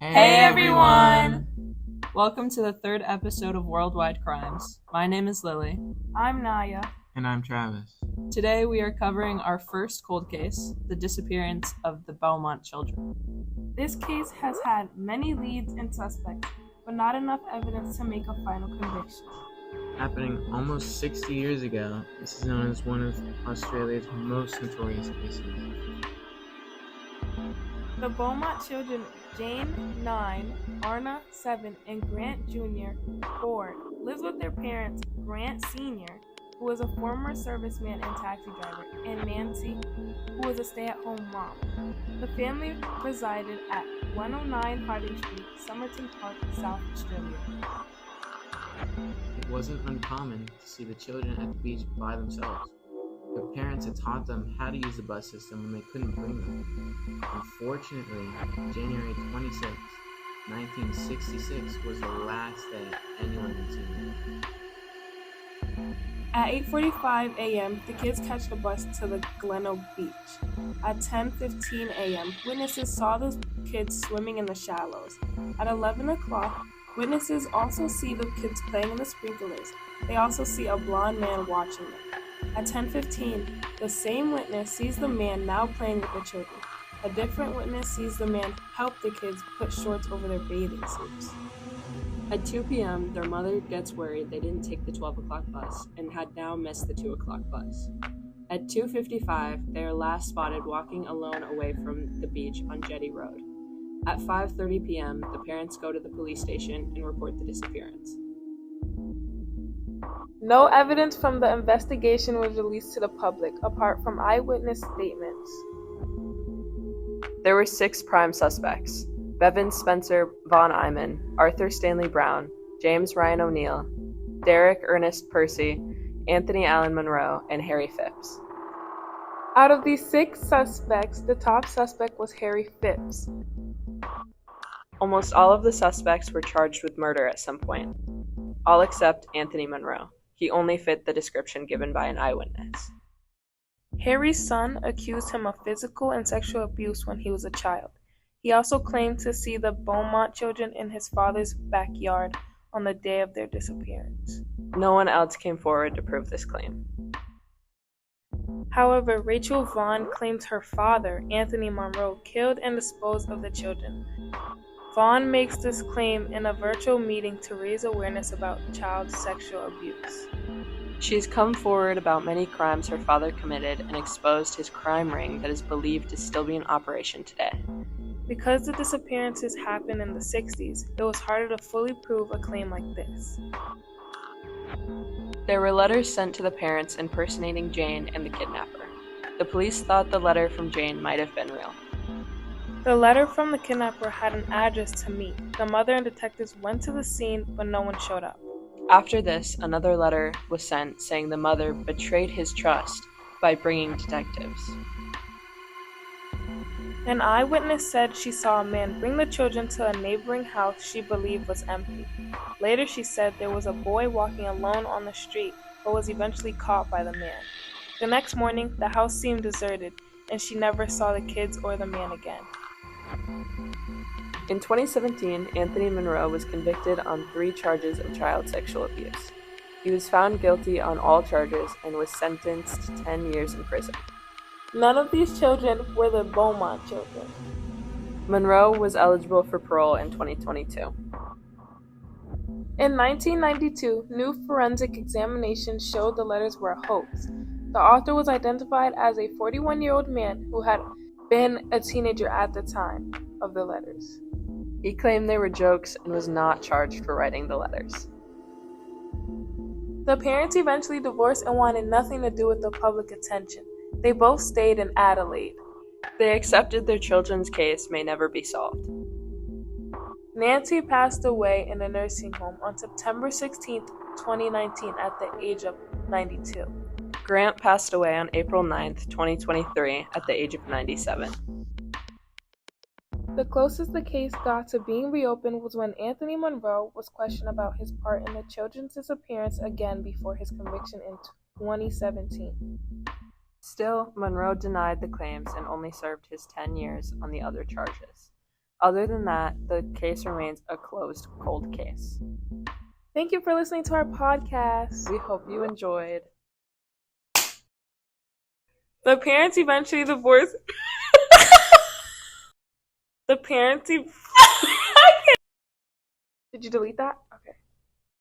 Hey everyone! Welcome to the third episode of Worldwide Crimes. My name is Lily. I'm Naya. And I'm Travis. Today we are covering our first cold case, the disappearance of the Beaumont children. This case has had many leads and suspects, but not enough evidence to make a final conviction. Happening almost 60 years ago, this is known as one of Australia's most notorious cases. The Beaumont children, Jane, 9, Arna, 7, and Grant Jr., 4, lives with their parents, Grant Sr., who was a former serviceman and taxi driver, and Nancy, who was a stay-at-home mom. The family resided at 109 Harding Street, Somerton Park, South Australia. It wasn't uncommon to see the children at the beach by themselves. Their parents had taught them how to use the bus system when they couldn't bring them. Unfortunately, January 26, 1966 was the last day anyone had seen them. At 8:45 a.m., the kids catch the bus to the Gleno Beach. At 10:15 a.m., witnesses saw the kids swimming in the shallows. At 11 o'clock, witnesses also see the kids playing in the sprinklers. They also see a blond man watching them. At 10:15, the same witness sees the man now playing with the children. A different witness sees the man help the kids put shorts over their bathing suits. At 2 p.m., their mother gets worried they didn't take the 12 o'clock bus and had now missed the 2 o'clock bus. At 2:55, they are last spotted walking alone away from the beach on Jetty Road. At 5:30 p.m., the parents go to the police station and report the disappearance. No evidence from the investigation was released to the public, apart from eyewitness statements. There were 6 prime suspects: Bevan Spencer Von Eyman, Arthur Stanley Brown, James Ryan O'Neill, Derek Ernest Percy, Anthony Allen Monroe, and Harry Phipps. Out of these 6 suspects, the top suspect was Harry Phipps. Almost all of the suspects were charged with murder at some point, all except Anthony Monroe. He only fit the description given by an eyewitness. Harry's son accused him of physical and sexual abuse when he was a child. He also claimed to see the Beaumont children in his father's backyard on the day of their disappearance. No one else came forward to prove this claim. However, Rachel Vaughn claimed her father, Anthony Monroe, killed and disposed of the children. Vaughn makes this claim in a virtual meeting to raise awareness about child sexual abuse. She has come forward about many crimes her father committed and exposed his crime ring that is believed to still be in operation today. Because the disappearances happened in the 60s, it was harder to fully prove a claim like this. There were letters sent to the parents impersonating Jane and the kidnapper. The police thought the letter from Jane might have been real. The letter from the kidnapper had an address to meet. The mother and detectives went to the scene, but no one showed up. After this, another letter was sent saying the mother betrayed his trust by bringing detectives. An eyewitness said she saw a man bring the children to a neighboring house she believed was empty. Later she said there was a boy walking alone on the street, but was eventually caught by the man. The next morning, the house seemed deserted, and she never saw the kids or the man again. In 2017, Anthony Monroe was convicted on 3 charges of child sexual abuse. He was found guilty on all charges and was sentenced to 10 years in prison. None of these children were the Beaumont children. Monroe was eligible for parole in 2022. In 1992, new forensic examinations showed the letters were a hoax. The author was identified as a 41-year-old man who had been a teenager at the time of the letters. He claimed they were jokes and was not charged for writing the letters. The parents eventually divorced and wanted nothing to do with the public attention. They both stayed in Adelaide. They accepted their children's case may never be solved. Nancy passed away in a nursing home on September 16, 2019 at the age of 92. Grant passed away on April 9, 2023 at the age of 97. The closest the case got to being reopened was when Anthony Monroe was questioned about his part in the children's disappearance again before his conviction in 2017. Still, Monroe denied the claims and only served his 10 years on the other charges. Other than that, the case remains a closed cold case. Thank you for listening to our podcast. We hope you enjoyed. The parents eventually divorced. Did you delete that?